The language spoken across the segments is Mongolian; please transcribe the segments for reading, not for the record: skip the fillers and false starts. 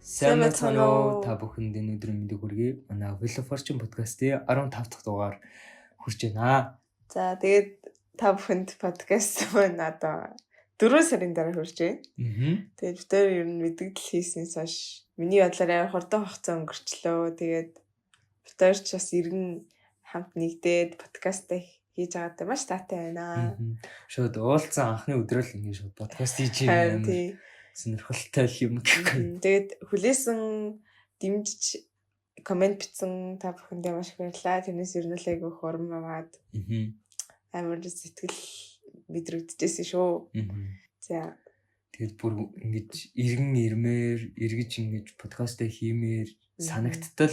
Сайн байна уу та бүхэнд энэ өдрийн мэндийг хүргэе. Манай Wheel of Fortune podcast-ийн 15 дахь дугаар хүрч байна. За тэгээд та бүхэнд подкаст маань одоо 4 сарын дараа хүрч байна. Тэгээд бид тээр ер нь мэдгдэл хийснээс хойш миний бодлоор хурдан хугацаа өнгөрчлөө. Тэгээд бид тээр ч бас иргэн хамт нэгдээд подкаст хийж байгаатай маш таатай байна. Шууд уулзсан анхны өдрөө л ингэ шууд подкаст хийж байна. Сонирхолтой юм гэхгүй. Тэгээд хүлээсэн дэмжиж комент бичсэн та бүхэндээ маш их баярлалаа. Тэрнээс ер нь л айгүй хурам аваад амар сэтгэл мэдрэгдэжсэн шүү. За тэгээд бүр ингэж иргэн ирмээр эргэж ингэж подкаст хиймээр санагдтал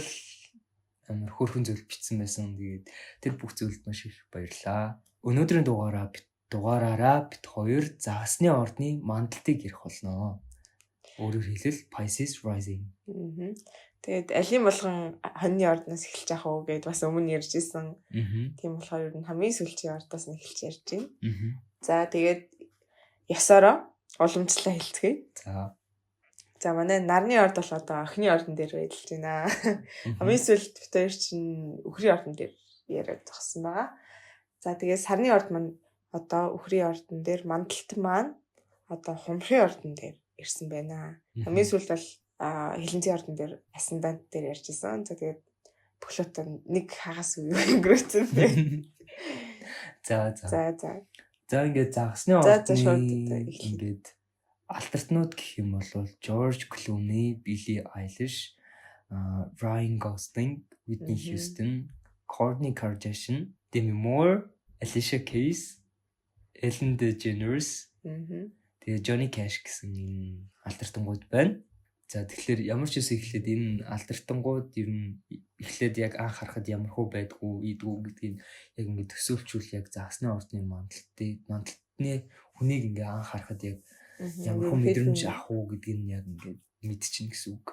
амар хөөрхөн зүйл бичсэн байсан. Тэгээд тэр бүх зүйлд маш их баярлалаа. Өнөөдрийн дугаараараа бид хоёр загасны ордны мандалтыг ярих болно. Өөрөөр хэлбэл Pisces Rising. Тэгээд алийн болгон хоньны ордноос эхэлж яах вэ гэдээ бас өмнө ярьж исэн. Тийм болохоор ер нь хамгийн сүүлчийн ордоос нь эхэлж ярьж байна. За тэгээд ясаараа уламжлалаа хэлцгээе. За манай нарны орд бол одоо охины ордон дээр байлж байна. Хамгийн сүүлд бид хоёр чинь үхрийн ордон дээр яриад зогссон байгаа. За тэгээд сарны орд маань одоо үхрийн ордон дээр, мандалт маань одоо хумрын ордон дээр ирсэн байна. Хамгийн сүүлд бол хилэнцгийн ордон дээр асцендент дээр ярьж исэн. За тэгээд бүхлөтөө нэг хагас үе өнгөрөөсөн байна. За ингээд загасны ордны ингээд алтартнууд гэх юм бол George Clooney, Billie Eilish, Ryan Gosling, Whitney Houston, Kourtney Kardashian, Demi Moore, Alicia Keys, Ellen DeGeneres, тэгээ Johnny Cash гэсэн энэ алтартангууд байна. За тэгэхээр ямар ч үс эхлээд энэ алтартангууд ер нь эхлээд яг анх харахад ямар хөө байдгүй ийдгүү гэдгийг яг ингэ төсөөлчүүл яг загасны ордны мандалтны хүнийг ингээ анх харахад яг ямар хөө мэдрэмж авах уу гэдгийг нь яг ингээ мэдчихнэ гэсэн үг.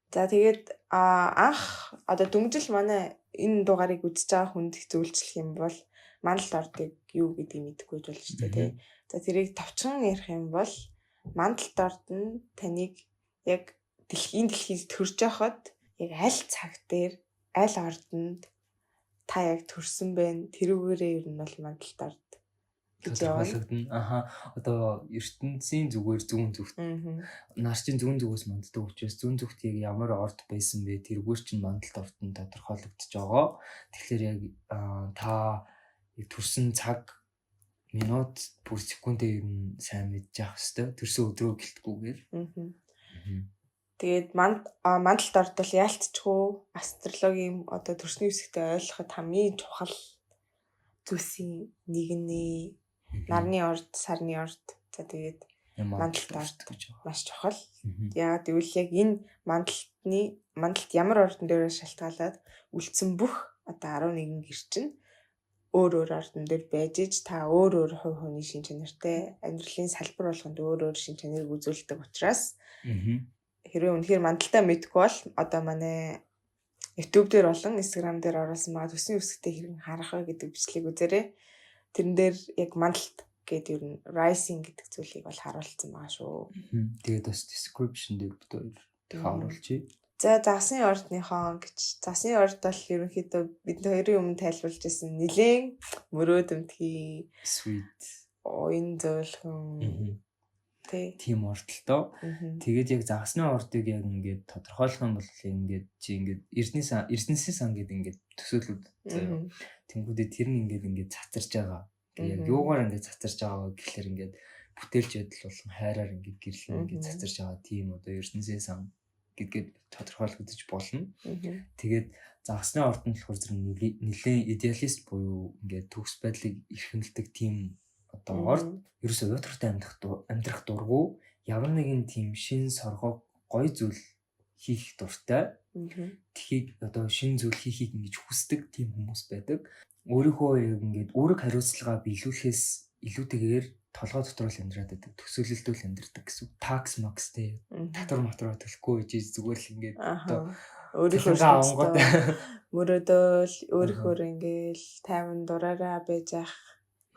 За тэгээд анх одоо дөнгөжл манай энэ дугаарыг үзэж байгаа хүнд зөвлөжлөх юм бол мандалт ордыг юу гэдгийг мэдэхгүй болж шүү дээ тий. За тэрийг товчхон ярих юм бол мандалт орд нь таныг яг дэлхийд төрж байхад яг аль цаг дээр аль ордонд та яг төрсөн бэ? Тэрүүгээрээ ер нь бол мандалт орд гэж явагдана. Одоо ертөнцийн зүгээр зүүн зүгт нар чинь зүүн зүгээс манддаг учраас зүүн зүгт яг ямар орд байсан бэ? Тэрүүгээр чинь мандалт орд нь тодорхойлогдож байгаа. Тэгэхээр яг та төрсөн цаг минут бүр секундээ ер нь сайн мэдж явах хэрэгтэй. Төрсөн өдрөө гэлтгүүгээр. Тэгээд мандалт орд бол яалтчгүй астрологийн одоо төрсний үсэгтээ ойлгоход хамгийн чухал зүйлсийн нэг нь нарны орд, сарны орд. За тэгээд мандалт орд гэж маш чухал. Яагаад гэвэл яг энэ мандалт ямар ордон дээр шалтгаалаад үлдсэн бүх одоо 11 гэр чинь өөр ордон дээр байж иж та өөр хувь хүний шин чанартай амьдралын салбар болгонд өөр шин чанарыг үзүүлдэг учраас хэрвээ үнэхээр мандалтаа мэдгүй бол одоо манай YouTube дээр болон Instagram дээр оруулсан байгаа төсний үсгтээ хэрэг харах вэ гэдэг бичлэг үзээрэй. Тэрэн дээр яг мандалт гэдэг ер нь rising гэдэг зүйлийг бол харуулсан байгаа шүү. Тэгээд бас description дээр бид оруулчихъя. За загасны ордныхоо гэж загасны орд бол ерөнхийдөө бид хоёрын өмнө тайлбарлаж байсан нэлээд мөрөөдмтгий sweet оюун зөөлхөн тийм ордолтой. Тэгээд яг загасны ордыг яг ингээд тодорхойлох юм бол ингээд чи ингээд эрдэнэсийн сан гэдэг ингээд төсөөлөд заяа. Тэнгүүдээ тэр нь ингээд цацарч байгаа. Яг юугаар ингээд цацарч байгаа гэхэлэр ингээд бүтээлч байдал болон хайраар ингээд гэрлэн ингээд цацарч байгаа тийм одоо эрдэнэсийн сан гэдгээд тодорхойлогдож болно. Тэгээд загасны ордонд болохоор зэрэг нэлээд идеалист буюу ингээд төгс байдлыг эрхэмлдэг тийм одоо орд ерөөсөө уйтгартай амьдрах дурггүй ямар нэгэн тийм шин соргоо гоё зүйл хийх дуртай. Тхийг одоо шин зүйл хийхийг ингэж хүсдэг тийм хүмүүс байдаг. Өөрийнхөө ингээд үүрэг хариуцлагаа биелүүлэхээс илүүтэйгээр толгой дотор л амьдраад байдаг. Төсөөлөлтөө л амьдрдаг гэсэн. Такс макстэй татвар матраа төлөхгүй гэж зүгээр л ингээд одоо өөрийнхөө мөрөөдөл өөрийнхөө ингээл тайван дураараа байж ах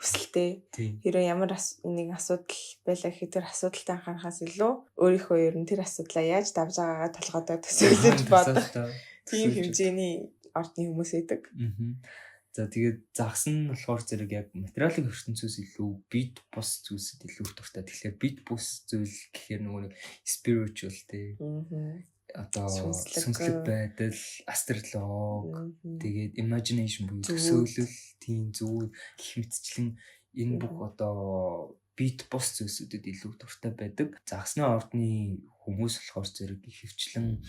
хүсэлтэй. Тийм. Хэрэв ямар нэг асуудал байлаа гэхэд тэр асуудалтай анхаарахаас илүү өөрийнхөө ер нь тэр асуудлаа яаж давж байгаагаа толгойдоо төсөөлөж бодох тийм хэмжээний ордны хүмүүс байдаг. За тэгээд загас нь болохоор зэрэг яг материалын ертөнцөөс илүү бит бус зүйлсэд илүү дуртай. Тэгэхээр бит бус зүйл гэхээр нөгөө нэг spiritual тий. Одоо сүнслэг байдал, астролог, тэгээд imagination буюу төсөөлөл, тийм зүйл гэх мэтчлэн энэ бүх одоо бит бус зүйлсүүдэд илүү дуртай байдаг. Загасны ордны хүмүүс болохоор зэрэг ихэвчлэн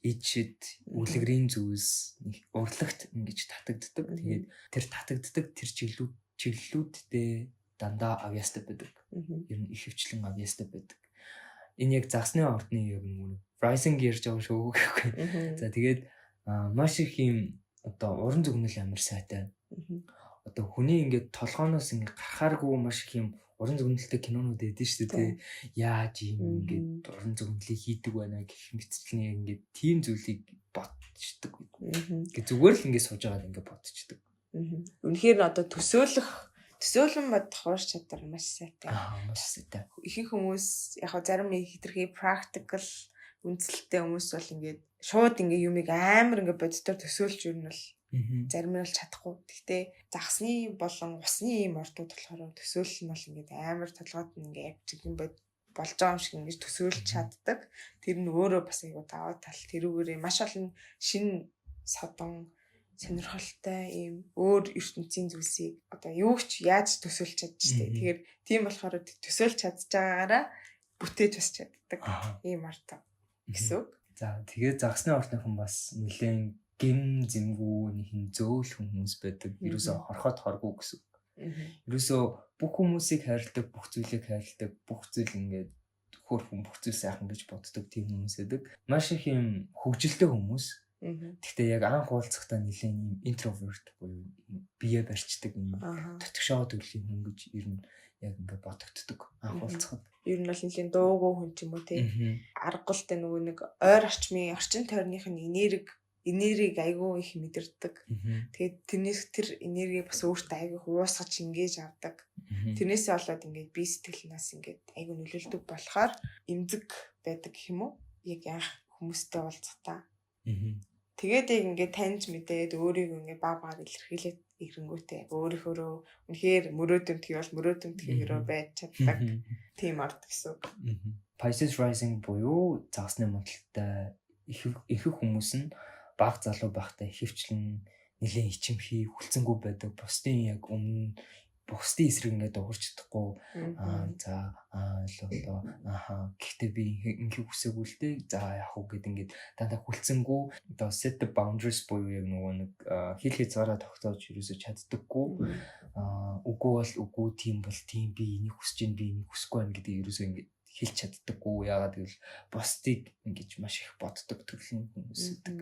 ичэд үлгэрийн зүйлс урлагт ингэж татагддаг. Тэгээд тэр татагддаг тэр чиглэлүүддээ дандаа авьяастай байдаг. Ер нь ихэвчлэн авьяастай байдаг. Энэ яг загасны ордны яг нэг rising ярьж байгаа шүү гэхгүй. За тэгээд маш их юм одоо уран зөгнөл амар сайтай. Одоо хүний ингээд толгооноос ингээд гарахааргүй маш их юм уран зөгнөлтэй кинонууд эдэн шүү дээ. Яаж юм ингээд уран зөгнөлийг хийдэг байна гэх мэтчлэн ингээд тийм зүйлийг бодчихдаг. Ингээд зүгээр л ингээд сууж байгаад ингээд бодчихдаг. Үнэхээр одоо төсөөлөн бодох ур чадвар маш сайтай. Маш сайтай. Ихэнх хүмүүс яг зарим нэг хитрхи practical үндсэлтэй хүмүүс бол ингээд шууд ингээд юмыг амар ингээд боддоор төсөөлж юу нь бол зарим нь бол чадахгүй. Гэхдээ загасны болон усны ийм ордууд болохоор төсөөлөл нь бол ингээд амар толгойд нь ингээд авчиг юм болж байгаа юм шиг ингээд төсөөлж чаддаг. Тэр нь өөрөө бас айгуу даваа тал. Тэрүүгээрээ маш олон шинэ содон сонирхолтой ийм өөр ертөнцийн зүйлсийг одоо юу ч яаж төсөөлж чадчихтэй. Тэгэхээр тийм болохоор төсөөлж чадж байгаагаараа бүтээж бас чаддаг ийм орд гэсэн. За тэгээд загасны ордынхан бас нэлээд гим зэмгүү нэг юм зөөл хүмүүс байдаг. Ерөөсө хорхоод хоргүй гэсэн. Ерөөсө бүх хүмүүсийг хайрладаг, бүх зүйлийг хайрладаг, бүх зүйл ингээд хөөрхөн бүх зүйл сайхан гэж боддог тийм хүмүүс байдаг. Маш их юм хөвгөлтэй хүмүүс. Гэхдээ яг анх уулзахдаа нэлээд юм интроверт буюу бие барьцдаг юм. Дотгошоо төрлийн хүн гэж ер нь яг ингээд бодогддог анх уулзахад. Ер нь бол нэлээд дуугүй хүн ч юм уу тий. Аргагүй нөгөө нэг ойр орчмын орчин тойрных нь энергийг айгүй их мэдэрдэг. Тэгээд тэрнээс тэр энергийг бас өөртөө айгүй хуусгаж ингэж авдаг. Тэрнээсээ болоод ингээд бие сэтгэлнээс ингээд айгүй нөлөөлдөг болохоор эмзэг байдаг гэх юм уу? Яг анх хүмүүстэй уулзахтаа. Тэгээд яг ингээд таньж мэдээд өөрийгөө ингээд баагаар илэрхийлээд ирэнгүүтээ өөрийнхөө үнэхээр мөрөөдөнтгий бол мөрөөдөнтгийгээрөө байж чаддаг. Тийм орд гэсэн үг. Pisces rising буюу загасны модалтай их хүмүүс нь баг залуу байхдаа ихэвчлэн нэлээд ичимхий хүлцэнгүй байдаг. Бусдын яг өмнө бусдын эсрэг ингээд дуурч чадахгүй. Гэхдээ би ингээ хүсээгүй л дээ. За яах вэ гэд ингээд дандаа хүлцэнгүй. Одоо set the boundaries буюу яг нөгөө нэг хил хязгаараа тогтоож юусоо чаддаггүй. Үгүй бол үгүй, тийм бол тийм, би энийг хүсэж байна, би энийг хүсэхгүй байна гэдэг юусоо ингээд хэлж чаддаггүй. Яагаад гэвэл бусдыг ингэж маш их боддог төрлийн хүмүүс гэдэг.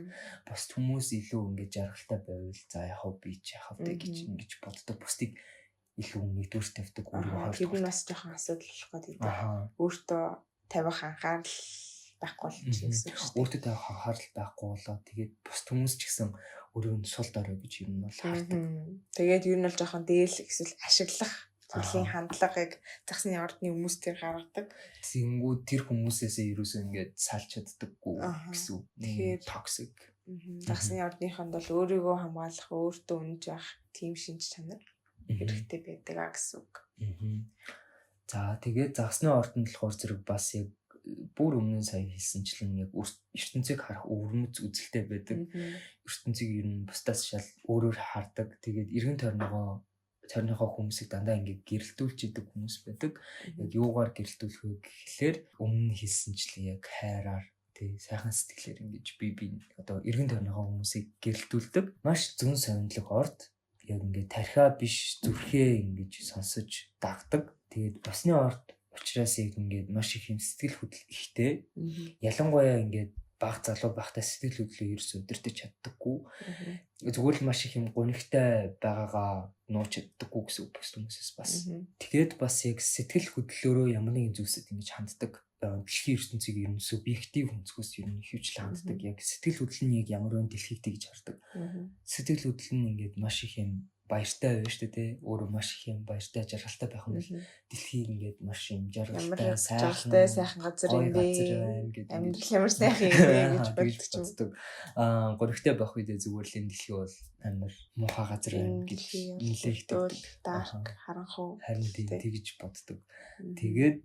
Бусд хүмүүс илүү ингэж жаргалтай байвал за яах вэ би ч яах вэ гэж ингэж боддог. Бусдыг илүү нэгдүгээр тавьдаг өөрөө хоёр. Тэр нь бас жоохон асуудал болох гэдэг. Өөртөө тавих анхаарал байхгүй болчих гэсэн үг шүү дээ. Өөртөө тавих анхаарал байхгүй болоо тэгээд бусд хүмүүс ч гэсэн өөрөөр нь сул дорой гэж юм бол хардаг. Тэгээд ер нь бол жоохон дээрлэх эсвэл ашиглах төрлийн хандлагыг загсны ордны хүмүүс төр гаргадаг. Тэнгүүд тэр хүмүүсээсээ ерөөсөө ингээд салж чаддаггүй гэсэн үг. Тэгэхээр токсик. Загсны ордныхонд бол өөрийгөө хамгаалах, өөртөө үнэж байх тийм шинж чанар хэрэгтэй байдаг гэсэн үг. За тэгээд загсны ордонд болохоор зэрэг бас яг бүр өмнө сая хэлсэнчлэн яг ертөнцийг харах өвөрмөц үзэлтэй байдаг. ертөнцийг ер нь бусдаас шал өөрөөр хардаг. Тэгээд эргэн тойрныхоо хүмүүсийг дандаа ингээд гэрэлтүүлж идэг хүмүүс байдаг. Яг юугаар гэрэлтүүлэх вэ гэхлээр өмнө хэлсэнчлэн яг хайраар сайхан сэтгэлээр ингэж би одоо эргэн тойрныхоо хүмүүсийг гэрэлтүүлдэг. Маш зүүн сонинлог орд. Яг ингээд тархиа биш зүрхээ ингэж сонсож дагдаг. Тэгээд басны орд учраас яг ингээд маш их юм сэтгэл хөдлөл ихтэй. Ялангуяа ингээд баг залуу байхдаа сэтгэл хөдлөлөө ерөөс өдөртөж чаддаггүй. Зүгээр л маш их юм гонигтай байгаагаа нууж чаддаггүй гэсэн үг хүмүүсээс бас. Тэгээд бас яг сэтгэл хөдлөлөөрөө ямар нэгэн зүйлсэд ингэж ханддаг. Дэлхийн ертөнцийг ер нь субъектив өнцгөөс ер нь хөвчлэн ханддаг. Яг сэтгэл хөдлөл нь яг ямар нэгэн дэлхийг тэгж хардаг. Сэтгэл хөдлөл нь ингээд маш их юм баяртай байна шүү дээ. Өөрөө маш их юм баяртай жаргалтай байх юм бол дэлхийг ингээд маш юм жаргалтай сайхан газар юм бэ гэдэг амьдрал ямар сайхан юм бэ гэж боддог. Гуригтай байх үедээ зүгээр л энэ дэлхий бол амар муухай газар байна гэж нэлээддэг. Dark харанхуй харин тэгж боддог. Тэгээд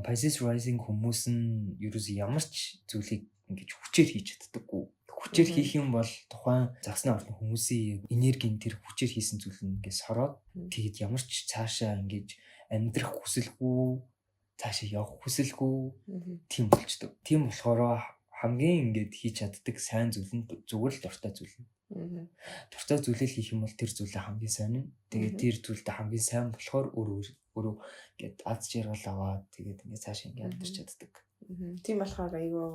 Pisces rising хүмүүс нь ерөөс ямар ч зүйлийг ингэж хүчээр хийж чаддаггүй. Хүчээр хийх юм бол тухайн загсны орны хүмүүсийн энергийн тэр хүчээр хийсэн зүйл нь ингээд сороод тэгэд ямар ч цаашаа ингэж амьдрах хүсэлгүй, цаашаа явах хүсэлгүй тийм болчдөг. Тийм болохоор хамгийн ингээд хийж чаддаг сайн зүйл нь зүгээр л дуртай зүйл нь. Дуртай зүйлээ хийх юм бол тэр зүйлээ хамгийн сайн нь. Тэгээд тэр зүйлдээ хамгийн сайн болохоор өөрөө ингээд аз жаргал аваад тэгээд ингээд цаашаа ингээд амьдарч чаддаг. Тийм болохоор айгүй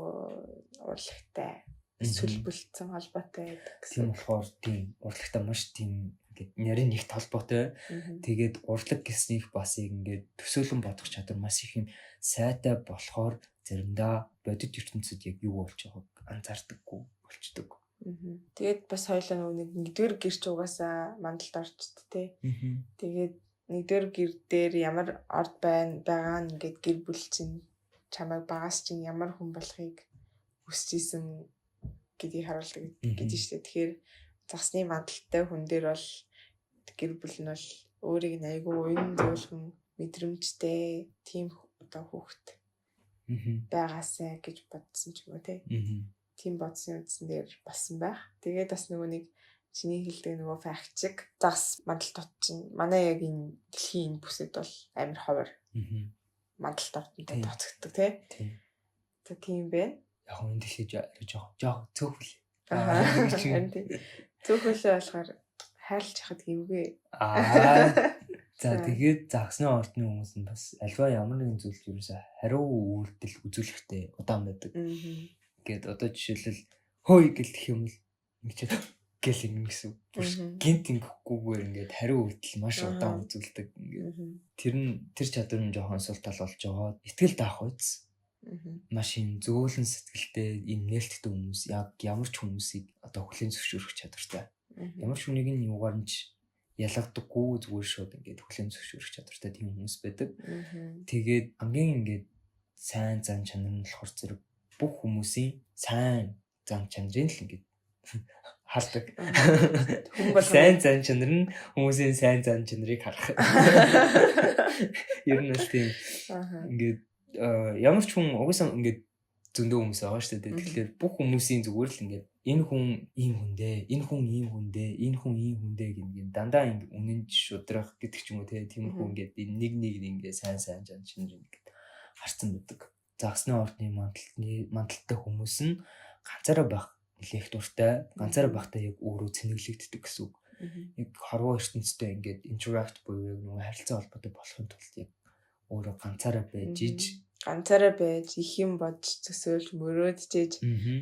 урлагтай сүлбэлцэн холбоотой байдаг. Тийм болохоор тийм урлагтай маш тийм ингээд нарийн нэгт холбоотой. Тэгээд урлаг гэснийх бас ингээд төсөөлөн бодох чадвар маш их юм сайтай болохоор заримдаа бодит ертөнцид яг юу болж байгааг анзаардаггүй болчдөг. Тэгээд бас хоёулаа нэгдүгээр гэрч угаасаа мандалд орчд тэ. Тэгээд нэгдүгээр гэр дээр ямар орд байгаа нь ингээд гэр бүл чинь чамайг багаас чинь ямар хүн болохыг хүсэж исэн гэдгийг харуулдаг гэдэг шүү дээ. Тэгэхээр загсны мандалтай хүн дээр бол гэр бүл нь бол өөрийг нь айгүй уян зөөлхөн мэдрэмжтэй тийм одоо хүүхэд байгаасаа гэж бодсон ч юм уу те. Тийм бодсон үндсэн дээр болсон байх. Тэгээд бас нөгөө нэг чиний хэлдэг нөгөө факт чиг загс мандалт тот чинь манай яг энэ дэлхийн бүсэд бол амар ховор. Мандалт тоттой тоцогддог тий. Тийм бэ. Яг энэ дэлхий жоо цөөхөл. Цөөхөлөө болохоор хайрлж хахад гинвгүй. За тэгээд загсны ордны хүмүүс нь бас альва ямар нэгэн зүйлд юусаа хариу үйлдэл үзүүлэхтэй удаан байдаг. Ингээд одоо жишээлбэл хөөе гэлэх юм л ингэж гэл юм гэсэн. Гинт ингэхгүйгээр ингээд хариу үйлдэл маш удаан үзүүлдэг. Ингээд тэр чадвар нь жоохон сул тал болж байгаа. Итгэл даах үйс. Маш юм зөөлөн сэтгэлтэй юм нээлттэй хүмүүс яг ямар ч хүмүүсийг одоо хүлээн зөвшөөрөх чадвартай. Ямар ч хүнийг нь юугаар нь ялгадаггүй зүгээр шууд ингээд хүлээн зөвшөөрөх чадвартай тийм хүмүүс байдаг. Тэгээд хамгийн ингээд сайн зан чанар нь болохоор зэрэг бүх хүмүүсийн сайн зан чанарыг л ингээд хардаг. Сайн зан чанар нь хүмүүсийн сайн зан чанарыг харах. Ер нь л тийм ингээд ямар ч хүн угсаа ингээд зөндөө хүмүүс байгаа шүү дээ. Тэгэхээр бүх хүмүүсийн зүгээр л ингээд энэ хүн ийм хүн дээ, энэ хүн ийм хүн дээ, энэ хүн ийм хүн дээ гэнгээ дандаа ингээд үнэн шудрах гэдэг ч юм уу тийм хүн ингээд нэг ингээд сайн зан чанар ингээд харцсан байдаг. Загсны ордны мандалтай хүмүүс нь ганцаараа байх нэлээх дуртай, ганцаараа байхдаа яг өөрөө цэнэглэгддэг гэсэн үг. Яг хорвоо ертөнцтэй ингээд interact буюу нөгөө харилцаа холбоотой болохын тулд яг өөрөө ганцаараа байж их юм бодж төсөөлж мөрөөдж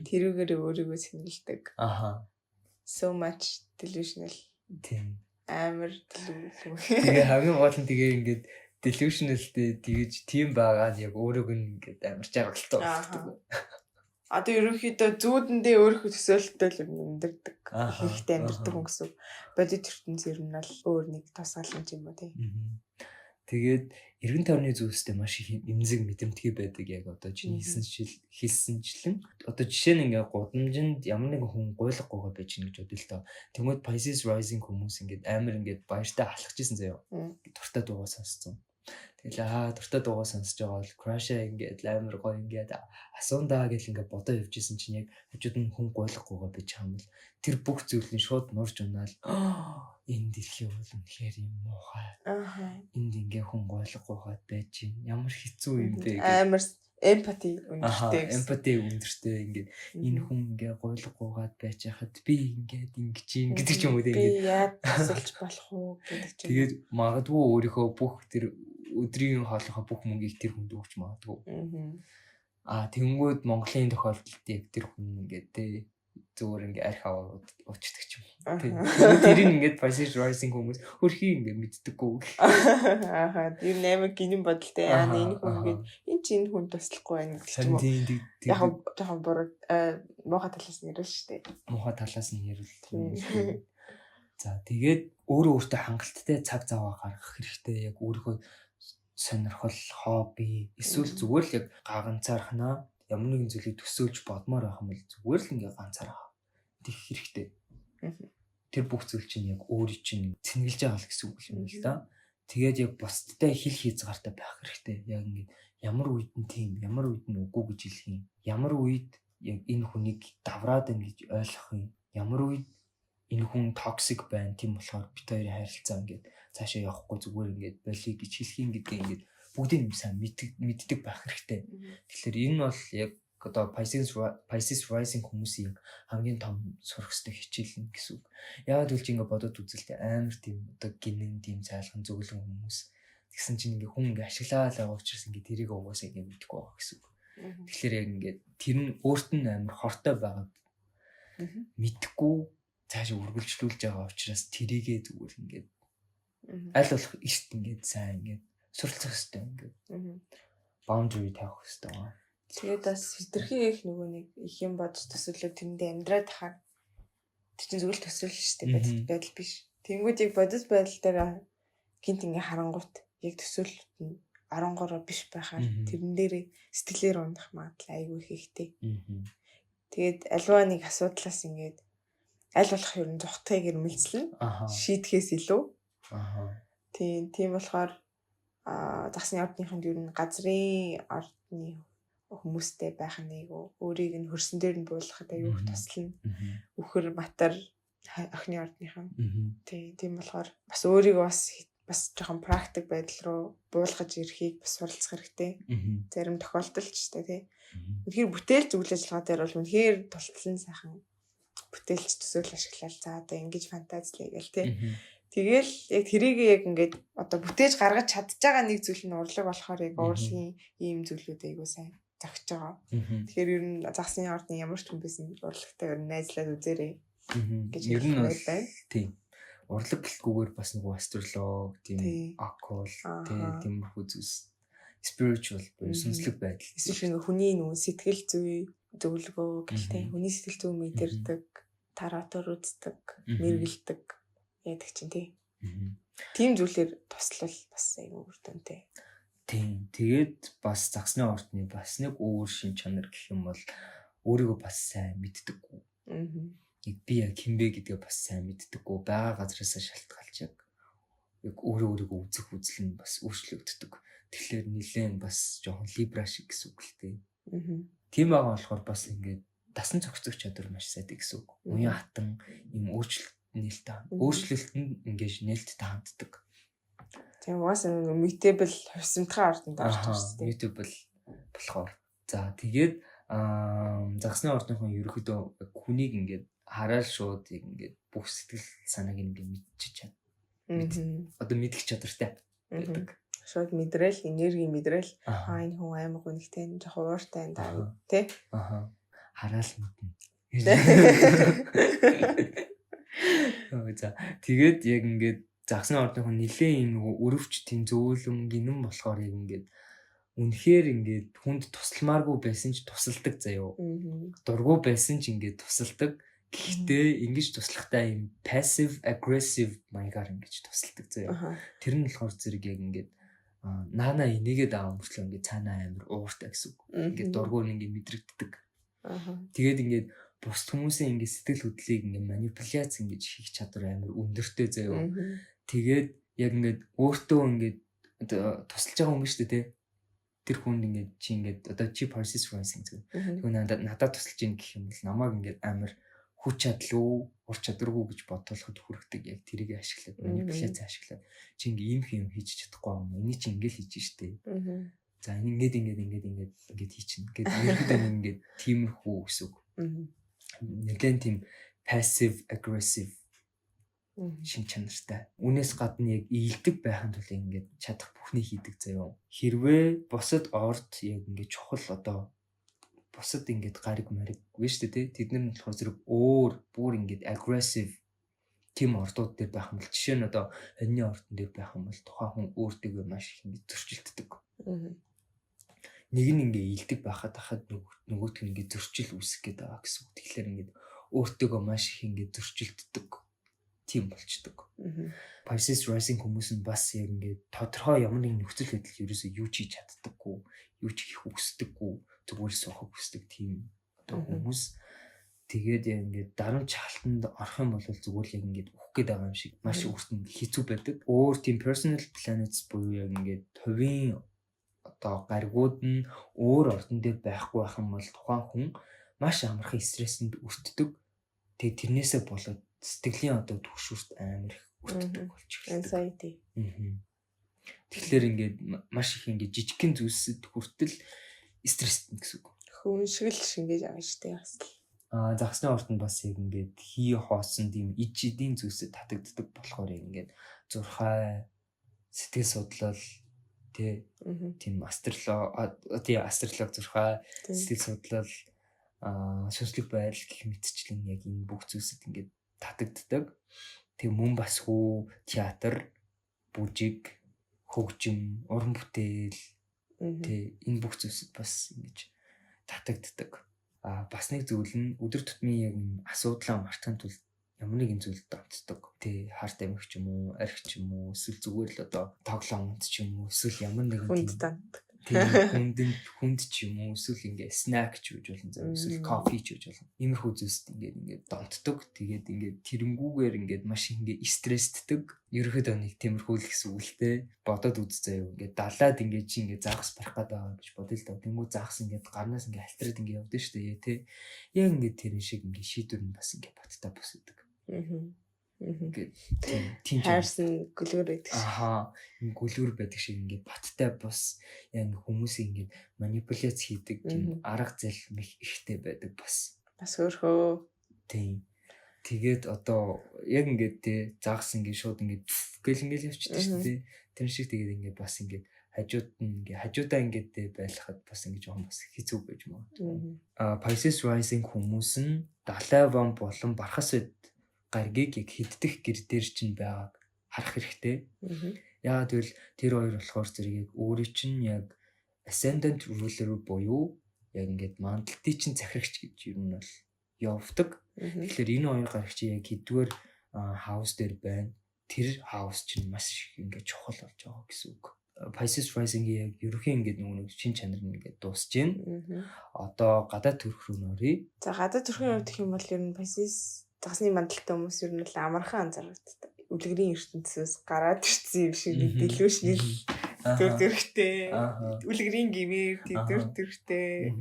тэрүүгээр өөрийгөө цэнгэлдэг. So much delusional. Тийм. Амар delusional. Тэгээ хамгийн гол нь тэгээ ингээд delusionalтэй тэгэж тийм байгаа нь яг өөрөг нь ингээд амар жаргалтай болдог. Одоо ерөнхийдөө зүүдэндээ өөрийнхөө төсөөлөлтөд л амьдэрдэг. Хэрэгтэй амьдэрдэг хүн гэсэн. Бодит ертөнц ер нь бол өөр нэг тусгаалan юм ба тий. Тэгээд эргэн тойрны зүйлстэй маш их эмзэг мэдрэмтгий байдаг яг одоо чиний хэлсэнчлэн одоо жишээ нь ингээ гудамжинд ямар нэгэн хүн гуйлгагүйгээ байж гэнэ гэж бодъё л доо. Тэгмээд Pisces rising хүмүүс ингээд амар ингээд баяртай алхаж исэн заяа. Дуртай дуугаа сонсцсон. Тэгэл дуртай дуугаа сонсож байгаа бол crush-аа ингээд амар гоё ингээд асуундаа гэл ингээд бодоо явж исэн чинь яг хажууд нь хүн гуйлгагүйгээ байж байгаа юм л тэр бүх зүйлийг шууд нурж унаал энэ дэлхий бол үнэхээр юм муухай. Энд ингээ хүн гуйлгагүйгээд байж гин ямар хэцүү юм бэ гэх амар empathy өндөртэй. Empathy өндөртэй ингээд энэ хүн ингээ гуйлгагүйгээд байж хахад би ингээд ингэж юм гэдэг ч юм уу тэгээд би яад тасалж болох уу гэдэг ч юм. Тэгээд магадгүй өөрийнхөө бүх тэр өдрийн хоолойхоо бүх мөнгийг тэр хүнд өгч магадгүй. Тэнгүүд Монголын тохиолдолд яг тэр хүн ингээд тэ зүгээр ингээ арх аваад уучдаг ч юм. Тэрийг ингээд Pisces rising хүмүүс хөрхий ингээ мэддэггүй. Тэр нэмэг гинэн бодолтой энэ хүн ингээд энэ чинь хүн туслахгүй байна гэх юм уу. Яг жоохон буруу муухай талаас нь ярил шүү дээ. Муухай талаас нь ярил. За тэгээд өөрөө өөртөө хангалттай цаг зав гаргах хэрэгтэй. Яг өөрийнхөө сонирхол, хобби эсвэл зүгээр л яг ганцаархнаа ямар нэгэн зүйлийг төсөөлж бодмоор байх юм бол зүгээр л ингээ ганцаараа тийх хэрэгтэй. Тэр бүх зүйл чинь яг өөрийн чинь цэнгэлж байгаа л гэсэн үг юм л да. Тэгээд яг бусдтай хил хязгаартай байх хэрэгтэй. Яг ингээ ямар үед нь тийм, ямар үед нь үгүй гэж хэлэх юм. Ямар үед яг энэ хүнийг давраад байна гэж ойлгох юм. Ямар үед энэ хүн токсик байна. Тийм болохоор бид хоёрын харилцаа ингээд цаашаа явахгүй зүгээр ингээд болиё гэж хэлэх юм гэдгийг ингээд бүгдийг нь сайн мэддэг байх хэрэгтэй. Тэгэхээр энэ бол яг одоо Pisces rising хүмүүсийн хамгийн том сурах ёстой хичээл нь гэсэн үг. Яагаад гэвэл чи ингээд бодоод үзэлтэй амар тийм одоо гинэн тийм цайлган зөвлөн хүмүүс тэгсэн чинь ингээд хүн ингээд ашиглаад байгаа учраас ингээд тэрийг угаасаа ингээд мэдгүй байгаа гэсэн үг. Тэгэхээр яг ингээд тэр нь өөрт нь амар хортой байгаа мэдхгүй цаашаа үргэлжлүүлж байгаа учраас тэрийгээ зүгээр ингээд аль болох ихт ингээд сайн ингээд суралцах хэрэгтэй ингээд boundary тавих хэрэгтэй. Тэгээд бас хитрхи их нөгөө нэг их юм бодож төсөөлөө тэрэндээ амьдраад тахаар тэр чинь зөвхөн төсөөлөл шүү дээ байдал биш. Тэнгүүд яг бодис байдал дээр гинт ингээ харангуут яг төсөөлөлт нь 13 биш байхаар тэрэн дээр сэтгэлээр унах магадлал айгүй ихтэй. Тэгээд альва нэг асуудлаас ингээд аль болох ер нь зүхтгийг ирмэлцлэн шийдэхээс илүү. Тийм болохоор засны ордныханд ер нь газрын ордны хүмүүстэй байх нэг өөрийг нь хөрсөн дээр нь буулгахад аюу их туслана. Үхэр матар охины ордныхан. Тийм болохоор бас өөрийгөө бас жоохон практик байдал руу буулгаж ирэхийг бас суралцах хэрэгтэй. Зарим тохиолдолд ч тий. Үнэхээр бүтээлч үйл ажиллагаа дээр бол үнэхээр тултлан сайхан бүтээлч төсөөл ашиглал за одоо ингэж фантазлээ гэл тий. Тэгэл яг тэрийг яг ингээд одоо бүтээж гаргаж чадж байгаа нэг зүйл нь урлаг болохоор яг урлагийн ийм зүйлүүд айгуу сайн загч байгаа. Тэгэхээр ер нь засны ордны ямар ч хүн байсан урлагтай ер нь найзлаад үзээрэй гэж ер нь байна. Тийм. Урлаг гэлгүйгээр бас нэг астролог, тийм оккул, тиймэрхүү зүйлс spiritual буюу сүнслэг байдал. Эсвэл хүний нүү сэтгэл зүй зөвлөгөө гэлтэй. Хүний сэтгэл зүй мэдэрдэг, тараатор үздэг, мэргэлдэг яадаг чинь тий. Тийм зүйлээр туслал бас айгүй үр дүнтэй. Тийм. Тэгээд бас загсны ордны бас нэг өөр шин чанар гэх юм бол өөрийгөө бас сайн мэддэггүй. Би яг хинбэ гэдгээ бас сайн мэддэггүй. Бага газараасаа шалтгаалж яг өөрийгөө үзэх үзэл нь бас өөрчлөгддөг. Тэгэхээр нэлээд бас жоохон либра шиг гэсэн үг л дээ. Тийм байгаа болохоор бас ингээд дасан зохицох чадвар маш сайд гэсэн үг. Уян хатан юм өөрчлөлтөнд ингээд нээлттэй ханддаг. Тийм угаасаа mutable хувьсамтгай ордонд орж байгаа шүү дээ. Mutable болохоор. За тэгээд загсны ордынхон ерөөхдөө хүнийг ингээд хараад шууд ингээд бүх сэтгэл санааг ингээд мэдчихэж чад. Одоо мэдэх чадвартай байдаг. Шууд мэдрээл, энерги мэдрээл. Энэ хүн аймаг үнэхтэй жоохон ууртай энэ тий. Хараал мэднэ. За тэгээд яг ингээд загсны ордынхон нэлээд энэ өрөвч тийм зөвлөм гинэн болохоор яг ингээд үнэхээр ингээд хүнд тусламааргүй байсан ч тусалдаг заяо. Дургүй байсан ч ингээд тусалдаг. Гэхдээ ингэж туслахтаа юм passive aggressive маягаар ингэж тусалдаг заяа. Тэр нь болохоор зэрэг яг ингээд наана энийгээ даав мөртлөө ингээд цаанаа амир ууртай гэсэн үг. Ингээд дургуун ингээд мэдрэгддэг. Тэгээд ингээд бус хүмүүсийн ингээд сэтгэл хөдлөлийг ингээд манипуляц ингэж хийх чадвар амир өндөртэй заяа. Тэгээд яг ингээд өөртөө ингээд тусалж байгаа юм шүү дээ тий. Тэр хүн ингээд чи ингээд одоо чи Pisces rising гэдэг. Тэгвэл надад тусалж ийн гэх юм бол намайг ингээд амир хүч чадлуу, ур чадваргүй гэж бодтолоход хүрдэг яг тэрийг ашиглаад манипуляц ашиглаад чи ингээ юм хийж чадахгүй юм. Эний чи ингээл хийж штэ. За ингээд хийчихнэ. Ингээд ерөөдөө ингээд тиймэрхүү гэсэн үг. Нэгэн тийм passive aggressive шин чанартай. Үнээс гадна яг ийдэг байхын тулд ингээд чадах бүхний хийдэг заяа. Хэрвээ бусад орд яг ингээд чухал одоо бусад ингээд гариг мариг биш үү те тэд нар болохоор зэрэг бүр ингээд aggressive team ордууд дээр байх юм бол жишээ нь одоо хоньны ордон дээр байх юм бол тухайн хүн өөртөө маш их ингээд зөрчилддөг. Нэг нь ингээд ийдэг байхад нөгөөт нь ингээд зөрчил үүсгэх гээд байгаа гэсэн үг. Тэгэхээр ингээд өөртөө маш их ингээд зөрчилддөг. тийм болчдөг. Pisces rising хүмүүс нь бас яг ингээд тодорхой ямар нэгэн нөхцөл байдал ерөөсөө юу ч хийж чаддаггүй, юу ч хийх хүсдэггүй, зүгээр суухыг хүсдэг тийм одоо хүмүүс. Тэгээд яг ингээд дарамт шалтанд орох юм бол зүгээр л яг ингээд үхэх гээд байгаа юм шиг маш өөртөө хэцүү байдаг. Өөр тийм personal planets буюу яг ингээд хувийн одоо гаригууд нь өөр ордон дээр байхгүй байх юм бол тухайн хүн маш амархан стресэнд өртдөг. Тэгээд тэрнээсээ болоод сэтгэлийн одоо түгшүүрт амар их өртдөг болж эхэлдэг. Тэгэхээр ингээд маш их ингээд жижигхэн зүйлсэд хүртэл стресстэй гэсэн үг. Хүн шиг л шингээж авна шүү дээ бас. Загсны ордонд бас яг ингээд хий хоосон тийм ижидийн зүйлсэд татагддаг болохоор ингээд зурхай сэтгэл судлал тийм астролог зурхай сэтгэл судлал сүнслэг байдал гэх мэтчлэн яг энэ бүх зүйлсэд ингээд татагддаг. Тэг мөн бас хүү театр, бүжиг, хөгжим, уран бүтээл энэ бүх зүйлсэд бас ингэж татагддаг. Бас нэг зүйл нь өдөр тутмын яг асуудлаа мартахын тулд ямар нэгэн зүйлд донтдог. Харт амирх ч юм уу, арх ч юм уу, эсвэл зүгээр л одоо тоглоом унт ч юм уу, эсвэл ямар нэгэн хүнд ч юм уу, эсвэл ингээ снак ч үж болно, эсвэл кофе ч үж болно. Иймэрхүү зүйлсд ингээд донтдог. Тэгээд ингээд тэрэнгүүгээр ингээд маш ингээ стрессддэг. Ерөнхийдөө нэг тиймэрхүү л гэсэн үг л дээ. Бодоод үз заяа ингээд далаад ингээд чи ингээд загас барих гээд байгаа гэж бодъё л доо. Тэнгүү загас ингээд гарнаас ингээд алтраад ингээд явдсан шүү дээ тий. Яг ингээд тэрэн шиг ингээд шийдвэр нь бас ингээд баттай босдог. Ингээд тийм хайрсан гүлгэр байдаг шүү. Энэ гүлгэр байдаг шиг ингээд баттай бос яг хүмүүсийг ингээд манипуляц хийдэг тийм арга зэл их ихтэй байдаг бас. Бас өөрхөө тийм. Тэгээд одоо яг ингээд загас ингээд шууд ингээд гэл ингээд явчихдаг шүү дээ. Тэр шиг тэгээд ингээд бас ингээд хажуудаа ингээд байлахад бас ингээд жоохон бас хэцүү байж магадгүй. Pisces rising хүмүүс нь далай вам болон бархас үед гаргийг яг хиддэх гэр дээр чинь байгааг харах хэрэгтэй. Яагаад гэвэл тэр хоёр болохоор зэрэг яг өөрийн чинь яг ascendant ruler буюу яг ингээд мандалтын чинь захирагч гэж ер нь бол явдаг. Тэгэхээр энэ хоёр гарагч яг хэдвэр хаус дээр байна. Тэр хаус чинь маш их ингээд чухал болж байгаа гэсэн үг. Pisces rising-ийн яг ерөнхий ингээд нэг шин чанар нь ингээд дуусж байна. Одоо гадаад төрх рүү нөрье. За гадаад төрхийн хувьд гэх юм бол ер нь Pisces загсны мандалтай хүмүүс ер нь л амархан анзаардаг. Үлгэрийн ертөнцөөс гараад ирсэн юм шиг дэлгүүр шиг төр төрхтэй. Үлгэрийн гимээр төр төрхтэй.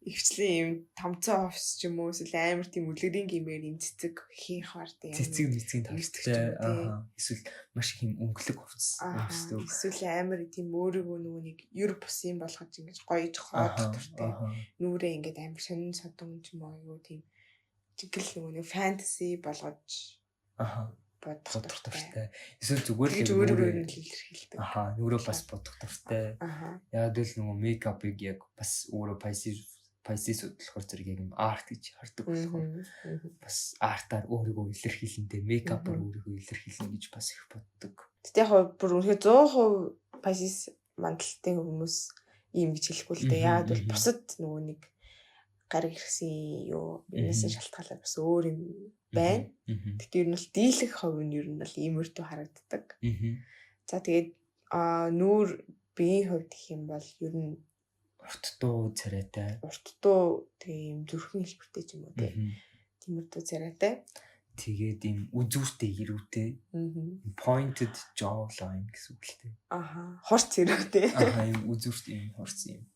Ихвчлэн юм томцоо офс ч юм уу эсвэл амар тийм үлгэрийн гимээр юм цэцэг хийхаар тийм. Цэцэг мэцгийн тавцтай. Эсвэл маш их юм өнгөлөг хувцас. Эсвэл амар тийм өөрийгөө нөгөө нэг ер бусын болгож ингэж гоёж хоод төртэй. Нүрээ ингэж амар сонин содон ч юм уу тийм чигэл нөгөө фэнтези болгож бодох дуртай. Эсвэл зүгээр л өөрөөр нь илэрхийлдэг. Нүрээ бас бодох дуртай. Яг л нөгөө мейкапыг яг бас өөрөө Pisces болохоор зэрэг юм арт гэж хардаг болохоор бас артаар өөрийгөө илэрхийлэндээ мейкапаар өөрийгөө илэрхийлнэ гэж бас их боддог. Тэгтээ яг бүр үнэхээр 100% Pisces мандалтай хүмүүс ийм гэж хэлэхгүй л дээ. Яг бол бусад нөгөө нэг гариг ирсэн юу энэсээ шалтгаалаад бас өөр юм байна. Тэгтээ ер нь бол дийлэх хувь нь ер нь бол иймэрхүү харагддаг. За тэгээд нүүр биеийн хувьд гэх юм бол ер нь урт дуу царайтай. Урт дуу тийм зүрхэн хэлбэртэй ч юм уу тийм дуу царайтай. Тэгээд ийм үзүүртэй ирүүтэй. Pointed jawline гэсэн үг л дээ. Хорц ирүүтэй. Ийм үзүүрт ийм хорц юм.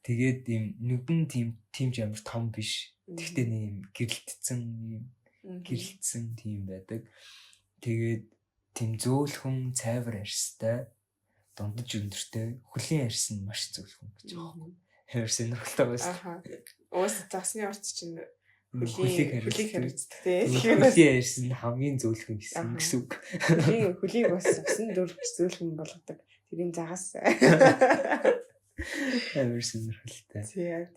Тэгээд ийм нүдэн тийм ч амар том биш. Тэгтээ ийм гэрэлтсэн тийм байдаг. Тэгээд тийм зөөлхөн цайвар арьстай. Дундаж өндөртэй хөлийн арьс нь маш зөөлхөн гэж байгаа. Арьс сонирхолтой байсан. Уус засны орц чинь хөлийг хариуцдаг тийм. Хөлийн арьс нь хамгийн зөөлхөн гэсэн үг. Хөлийг бас усан дөрвч зөөлхөн болгодог. Тэрийн загас. Амар сонирхолтой.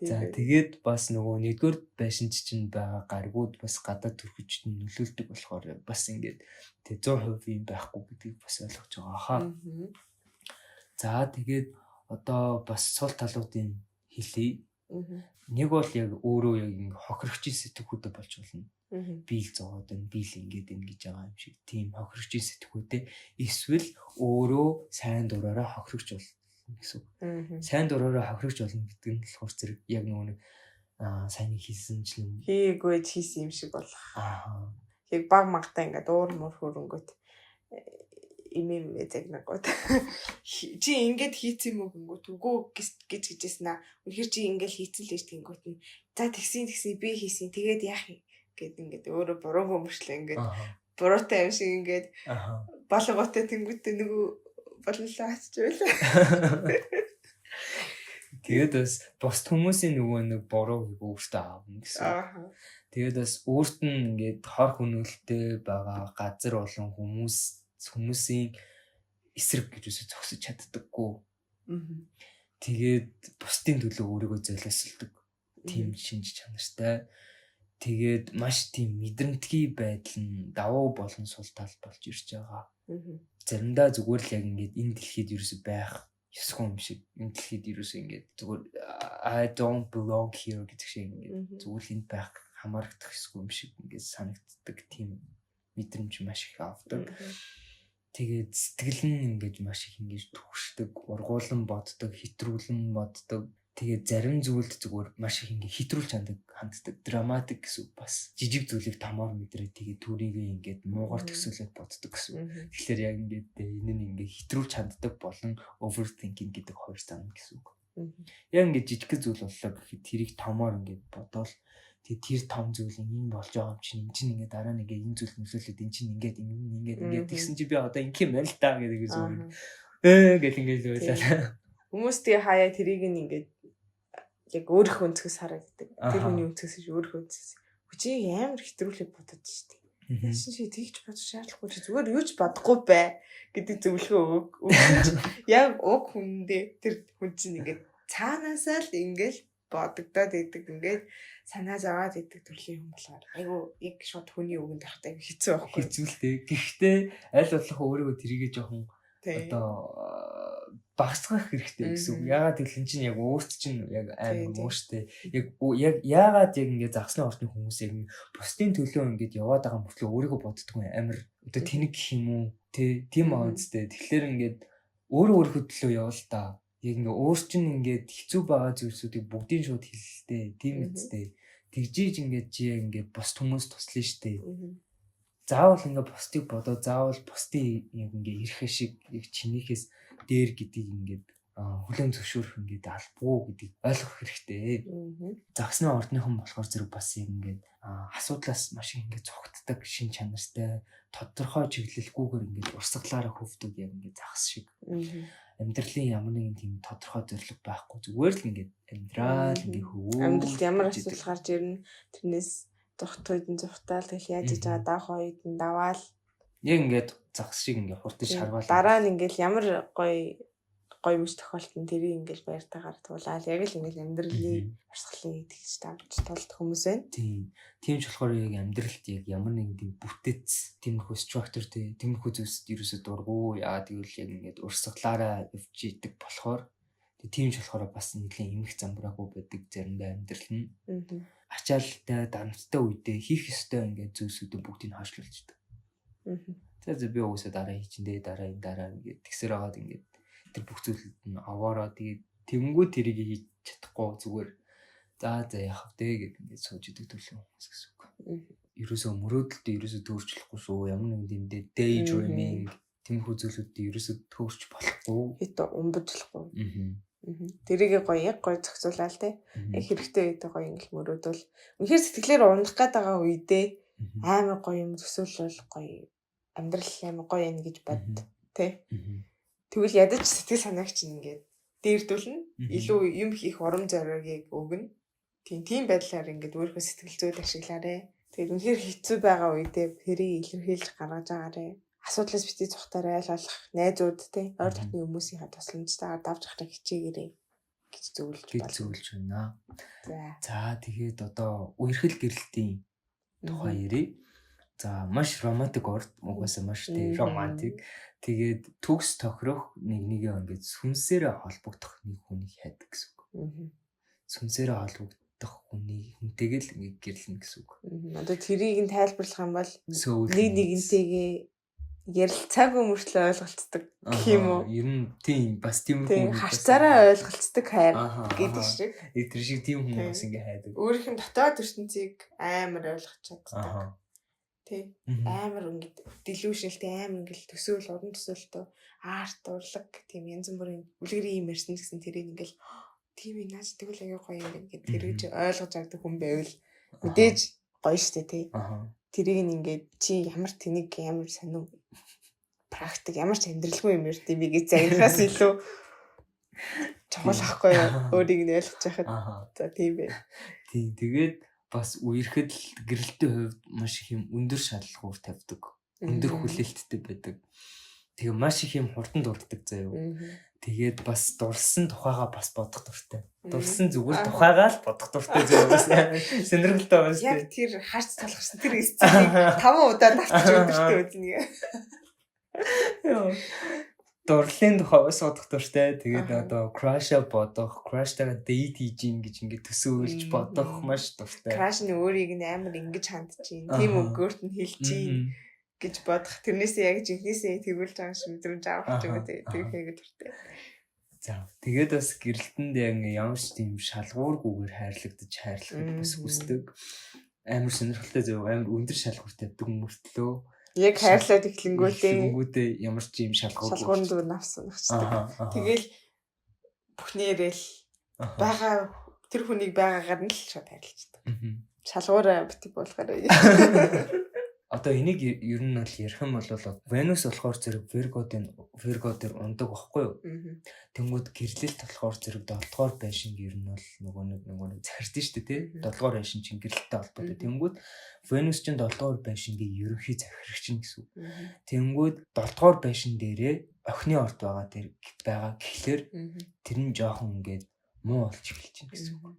За тэгээд бас нөгөө нэгдүгээр байшинч чинь байгаа гаригууд бас гадаад төрхөжт нь нөлөөлдөг болохоор бас ингээд тэг 100% юм байхгүй гэдгийг бас ойлгож байгаа хаа. За тэгээд одоо бас сул талуудын хэлье. Нэг бол яг өөрөө яг ингэ хохирогчийн сэтгүүдэд болж болно. Биел зовоод байна, биел ингэж байгаа юм шиг тийм хохирогчийн сэтгүүдэд эсвэл өөрөө сайн дураараа хохирогч болно гэсэн. Сайн дураараа хохирогч болно гэдэг нь болохоор зэрэг яг нэг сайн хийсэнчлэн хийгээгүй хийсэн юм шиг болох. Яг баг магтаа ингээд уур мөр хөрөнгөт имэм загнагууд чи ингээд хийц юм уу гингүүт үгүй гэж гэжсэн аа. Үнэхээр чи ингээд хийцэн л гэж гингүүт нь за тэгсэн би хийсэн тэгээд яах юм гэд ингээд өөрөө буруу хөмөршлээ ингээд буруутай юм шиг ингээд болгоотой тэнгүүтээ нөгөө болонлоо хацж байлаа. Тэгээд бас бус хүмүүсийн нөгөө нэг бурууг өөртөө аавна гэсэн. Тэгээд бас өөрт нь ингээд хор хөнөөлттэй байгаа газар болон хүмүүсийн эсрэг гэж үсэ зогсож чаддаггүй. Тэгээд бусдын төлөө өөрийгөө золиослдог. Тийм шинж чанартай. Тэгээд маш тийм мэдрэмтгий байдал нь давуу болон сул тал болж ирж байгаа. Заримдаа зүгээр л яг ингээд энэ дэлхийд ерөөсөй байх ёсгүй юм шиг. Энэ дэлхийд ерөөсөй ингээд зүгээр I don't belong here гэдэг шиг ингээд зүгээр л энд байх хамаарагдах ёсгүй юм шиг ингээд санагддаг тийм мэдрэмж маш их авдаг. Тэгээд сэтгэл нь ингээд маш их ингээд түгшдэг, ургуулan боддог, хэтрүүлэн боддог. Тэгээд зарим зүйлд зүгээр маш их ингээд хэтрүүлж ханддаг, драматик гэсэн бас жижиг зүйлийг томоор мэдрээ тэгээд түрийгээ ингээд муугар төсөөлөд боддог гэсэн. Тэгэхээр яг ингээд энэ нь ингээд хэтрүүлж ханддаг болон overthinking гэдэг хоёр зам гэсэн үг. Яг ингээд жижиг зүйл боллоо гэхэд тэрийг томоор ингээд бодоол тэгээд тэр том зүйл энэ болж байгаа юм чинь ингээд дараа нь ингээд энэ зүйл нөлөөлөд энэ чинь ингээд тэгсэн чи би одоо ингэх юм байна л та гэдэг зүгээр гэл ингээд байлаа. Хүмүүс тэгээ хаяа тэрийг ингээд яг өөрийнхөө өнцгөөс харагддаг. Тэр хүний өнцгөөс өөрийнхөө өнцгөөс. Чи амар хэтрүүлээд бодож штеп. Чи тэгж бодож шаардлагагүй чи зүгээр юу ч бодохгүй бай гэдэг зөвлөгөө өг. Яг уг хүндээ тэр хүн чинь ингээд цаанаасаа л ингээд бодогдоод идэг ингээд санаа зовоод идэг төрлийн хүн болохоор айгу яг шууд хүний үгэнд авахтай хэцүү байхгүй. Хэцүүлтэй. Гэхдээ аль болох өөрийгөө тэрийгэ жоохон одоо багсгах хэрэгтэй гэсэн үг. Яагаад гэвэл энэ чинь яг өөрт чинь яг амар мууштай. Яг яагаад яг ингээд загсны орчны хүмүүс яг бусдын төлөө ингээд яваад байгаа мөртлөө өөрийгөө боддгоо амар одоо тэнэг гэх юм уу тийм аадтай. Тэгэхээр ингээд өөрийнхөө төлөө явал та. Яг ингээд өөр чинь ингээд хэцүү байгаа зүйлсүүдийг бүгдийн шууд хэлэлтэй. Тийм үстэй. Тэгжиж ингээд чи яг ингээд бусд хүмүүс туслана штэ. Заавал ингээд бусдыг бодоо заавал бусдын яг ингээд ирэх шиг яг чинийхээс дээр гэдгийг ингээд хүлээн зөвшөөрөх ингээд албагүй гэдгийг ойлгох хэрэгтэй. Загсны ордныхон болохоор зэрэг бас яг ингээд асуудлаас маш их ингээд цогтдаг шин чанартай тодорхой чиглэлгүйгээр ингээд урсгалаараа хөвдөг яг ингээд загс шиг. Амьдралын ямар нэгэн тийм тодорхой зорилго байхгүй зүгээр л ингээд амьдрал ингээд хөвөө. Амьдралд ямар асуудал гарч ирнэ тэрнээс зүхтойдын зүхтаал тэгэл яаж иж байгаа даах үед нь даваал яг ингээд загс шиг ингээд хурдж харвал дараа нь ингээд ямар гоё мөч тохиолдсон тэрийг ингээд баяртайгаар туулаад яг л ингээд амьдралын урсгалыг тэгж давж тулд хүмүүс байна. Тийм ч болохоор яг амьдралд яг ямар нэгэн тийм бүтээц тиймэрхүү structure тиймэрхүү зүйлсд ерөөсө дургу яа тэгвэл яг ингээд урсгалаараа явж идэг болохоор тийм ч болохоор бас нэлийн эмх замбраагүй байдаг заримдаа амьдрал нь. Ачаалтай дарамттай үедээ хийх ёстой ингээд зүйлсүүдээ бүгдийг хойшлуулчихдаг. За би уусаа дараа хийчихэндээ дараа ингээд тэгсэр агаад ингээд тэр бүх зүйлүүд нь аваараа тэгээд тэнгүү тэрийг хийж чадахгүй зүгээр за яах вэ гэдэг ингээд сууж идэг төлөв хүмүүс гэсэн үг. Ерөөсөө мөрөөдөлтөд ерөөсөө төөрчлөхгүй шүү. Ямар нэгэн тийм daydreaming тиймэрхүү зүйлүүдийг ерөөсөө төөрч болохгүй. Хит умбажлахгүй. Тэрийг гоё зохицуулаад те. Яг хэрэгтэй үед гоё ингээл мөрөөдөл. Үнэхээр сэтгэлээр унах гээд байгаа үедээ амар гоё юм төсөөлөл гоё амьдрал амар гоё юм гэж бод те. Тэгвэл ядаж сэтгэл санаагч ингээд дээрдүүлнэ. Илүү юм хийх урам зоригийг өгнө. Тийм байдлаар ингээд өөрийнхөө сэтгэл зүйд ашиглаарэ. Тэгээд үнэхээр хэцүү байгаа үедээ тэрийг илэрхийлж гаргаж агаарэ. Асуудлаас бити цухтаарай аль болох найзууд те ойр дотны хүмүүсийнхаа тусламжтайгаар давж ахрах хичээгээрэй гэж зөвлөж байна. За тэгээд одоо үерхэл гэрэлтийн тухай ярив. За маш романтик орд угаасаа маш тийм романтик. Тэгээд төгс тохирох нэгээ ингээд сүнсээрээ холбогдох нэг хүнийг хайдаг гэсэн үг. сүнсээрээ холбогдох хүнтэйгээ л ингээ гэрлэнэ гэсэн үг. Одоо тэрийг нь тайлбарлах юм бол Сөүл нэг нэгнтэйгээ ярилцаагүй мөртлөө ойлголцдог гэх юм уу? Ер нь тийм бас тийм хүн харцаараа ойлголцдог хайр гэдэг шиг. Тэр шиг тийм хүн бас ингээ хайдаг. Өөрийнх нь дотоод ертөнцийг амар ойлгож чаддаг. Тий. Амар ингээд delusionalтэй амар ингээд төсөөл уран төсөөлтөө арт урлаг тийм янз бүрийн үлгэрийн юм ярьсан гэсэн тэрийг ингээд тийм наач тэгвэл аяа гоё юм ингээд тэрэж ойлгож авдаг хүн байвал мэдээж гоё штэ тий. Тэрийг ингээд чи ямар тэнийг ямар сонин практик ямар ч амьдралгүй юм ярьд юм гэж загнахаас илүү чухал ахгүй юу өөрийг нь ойлгож яхад. За тийм бай. Тий тэгээд бас үерхэд л гэрэлтийн хувьд маш их юм өндөр шалгуур тавьдаг. Өндөр хүлээлттэй байдаг. Тэгээ маш их юм хурдан дурддаг заяа. Тэгээд бас дурсан тухайгаа бас бодох дуртай. Дурсан зүгээр тухайгаа л бодох дуртай заяа. Сонирхолтой байна шүү дээ. Яг тэр харц талхсан тэр эсцийг 5 удаа давтаж өдөртөө үзнэ. Дурлалын тухай бодох дуртай. Тэгээд одоо crush-а бодох, crush-тайгаа date хийж ийн гэж ингээд төсөөлж бодох маш дуртай. Crush-ны өөрийг нь амар ингэж хандж ийн. Тийм өгөөрт нь хэлж ийн гэж бодох. Тэрнээсээ яг жинхнээсээ тэгүүлж байгаа шиг мэдрэмж авах юм үү. Тэр хийгээд дуртай. За тэгээд бас гэрэлтэнд яг ямар ч тийм шалгуургүйгээр хайрлахад бас хүсдэг. Амар сонирхолтой зөв амар өндөр шалгуур тавьдаг мөртлөө яг хайрлаад эхлэнгүүтээ ямар ч юм шалгуурн зүгээр навсан нахчдаг. Тэгэл бүхнээрээ л байгаа тэр хүнийг байгаагаар нь л шууд хайрлцдаг. Шалгуур битэг болохоор. Одоо энийг ер нь бол ярих юм бол Venus болохоор зэрэг Virgo дээр ундаг байхгүй юу? Тэнгүүд гэрлэлт болохоор зэрэг 7 дугаар байшин ер нь бол нөгөө нэг захирдсан шүү дээ тий. 7 дугаар байшин чинь гэрлэлттэй холбоотой. Тэнгүүд Venus чинь 7 дугаар байшингийн ерөнхий захирагч нь гэсэн үг. Тэнгүүд 7 дугаар байшин дээрээ охины орд байгаа гэхлээр тэр нь жоохон ингээд муу болж эхэлж байна гэсэн үг.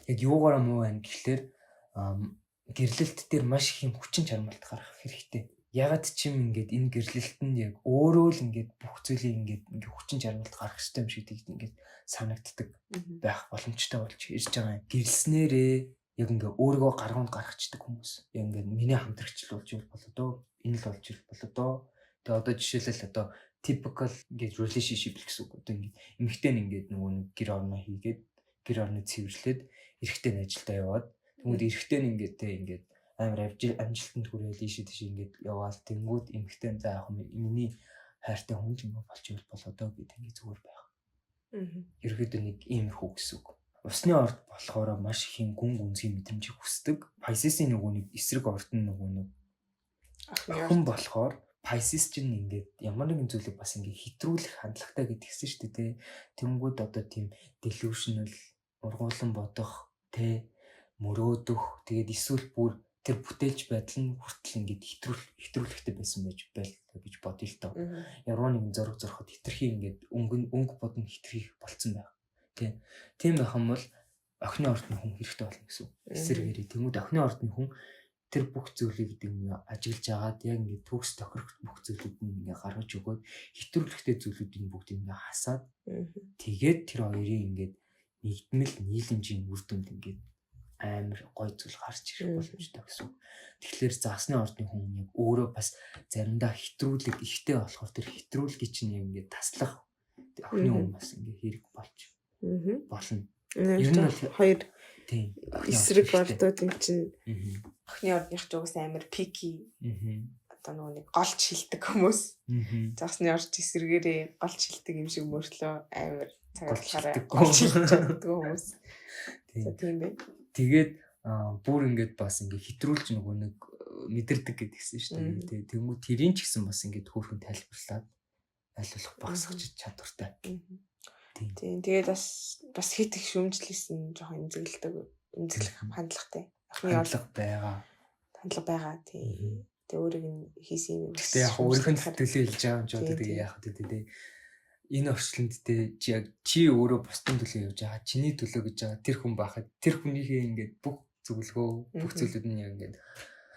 Яг юугаараа муу байна гэхлээр гэрлэлт дээр маш их юм хүчин чармайлт гарах хэрэгтэй. Ягаад ч юм ингээд энэ гэрлэлтэнд яг өөрөө л ингээд бүх зүйлийг ингээд хүчин чармайлт гарах хэрэгтэй юм шиг ингээд санагддаг байх боломжтой болж ирж байгаа юм. Гэрлснээрээ яг ингээд өөрийгөө гаргуунд гаргацдаг хүмүүс. Яг ингээд миний хамтрагч л болж ир болоо доо. Энэ л болж ир болоо доо. Тэгээ одоо жишээлбэл одоо typical ингээд relationship гэсэн үг. Одоо ингээд эмэгтэй нь ингээд нөгөө нэг гэр орноо хийгээд гэр орноо цэвэрлээд эрэгтэй нь ажилдаа яваад тэгмүүд эрэгтэй нь ингээд амар амжилтанд хүрээл ийшээ тийш ингээд яваал тэнгүүд эмэгтэй нь за яг миний хайртай хүн юм болж ир болоо доо гэдэг ингээд зүгээр байх. Ерөөдөө нэг иймэрхүү гэсэн үг. Усны орд болохоор маш их юм гүн гүнзгий мэдрэмжийг хүсдэг. Pisces-ийн нөгөө нэг эсрэг орд нь нөгөө нэг охин болохоор Pisces чинь ингээд ямар нэгэн зүйлийг бас ингээд хэтрүүлэх хандлагатай гэдгийгсэн шүү дээ. Тэнгүүд одоо тийм delusional ургуулсан бодох тэ мөрөөдөх тэгээд эсвэл бүр тэр бүтээлч байдал нь хүртэл ингээд хэтрүүлэхтэй байсан байж байлаа гэж бодъё л доо. Ямар нэгэн зураг зурхад хитрхи ингээд өнгө бодно хитрхи болцсон байх. Тийм байх юм бол охины ордны хүн хэрэгтэй болно гэсэн. Эсрэгээрээ тэмүүд охины ордны хүн тэр бүх зүйлийг ингээд ажиглаж агаад яг ингээд төгс тохирох бүх зүйлүүд нь ингээд гаргаж өгөөд хэтрүүлэхтэй зүйлүүдийг бүгд ингээд хасаад тэгээд тэр хоёрын ингээд нэгдмэл нийлэмжийн үр дүнд ингээд амар гой зүйл гарч ирэх боломжтой гэсэн. Тэгэхээр заасны ордны хүн яг өөрөө бас заримдаа хэтрүүлэг ихтэй болохоор тэр хэтрүүлгийг чинь ингээд таслах охины хүн бас ингээд хэрэг болж болно. Ер нь бол хоёр тийм эсрэг ордууд чинь охины ордных ч угсаа амар пики одоо нэг голч шилдэг хүмүүс. Заасны орд эсрэгээрээ голч шилдэг юм шиг мөртлөө амар цагаалахаараа голч шилдэг хүмүүс. Тийм бай. Тэгээд бүр ингээд бас ингээд хэтрүүлж нөгөө нэг мэдэрдэг гэдгийгсэн шүү дээ. Тэгмүү тэрийн ч гэсэн бас ингээд хөөрхөн тайлбарлаад айлуулах багсгаж чадвартай. Тийм. Тэгээд бас хит их шүүмжлэсэн жоохон эмзэглэх хандлагатай. Хандлага байгаа. Тийм. Тэгээд өөрийг нь хийсэн юм. Гэхдээ яг өөрийнх нь төлөө хэлж байгаа юм ч одоо тэгээ яах вэ тий. Энэ орчлонд чи өөрөө бусдын төлөө явж байгаа. Чиний төлөө гэж байгаа тэр хүн байхад тэр хүнийхээ ингээд бүх зүйлүүд нь яг ингээд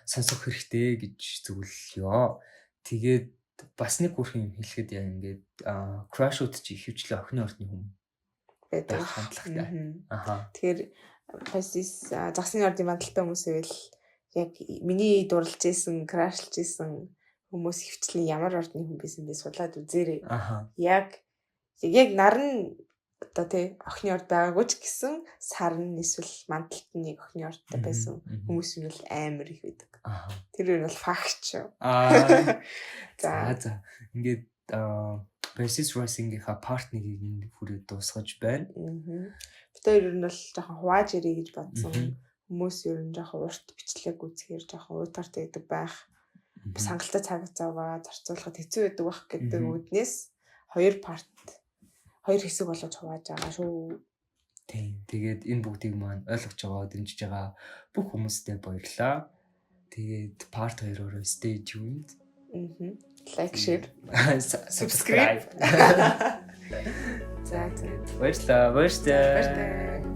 сонсох хэрэгтэй гэж зөвлөё. Тэгээд бас нэг хүрхэн юм хэлэхэд яг ингээд crush-ууд чи ихэвчлэн охины ордны хүн байдаг хандлагатай. Аха. Тэгэхээр Pisces загсны ордын мандалтай хүмүүс ивэл яг миний дурлж исэн, крашлж исэн хүмүүс хөвчлэн ямар ордны хүн байсан бэ судлаад үзээрэй. Аха. Яг нарн одоо тий охины орд байгаагүй ч гэсэн сарн эсвэл мандалт нь яг охины ордтой байсан хүмүүс нь бол амар их байдаг. Тэр нь бол факт шүү. За ингээд Pisces rising-ийнхаа партнерийг хүрээ дуусгаж байна. Тэр ер нь бол жоохон хувааж ирэй гэж бодсон. Хүмүүс ер нь жоохон урт бичлэг үзэхээр жоохон уйтартай байдаг байх. Сангалтай цаг зав зарцуулахад хэцүү байдаг байх гэдэг үднээс хоёр хэсэг болгож хувааж байгаа шүү. Тийм. Тэгээд энэ бүгдийг маань ойлгож байгаа, дэмжиж байгаа бүх хүмүүстээ баярлалаа. Тэгээд part 2-ороо stay tuned. Like, share, subscribe. За. Баярлалаа.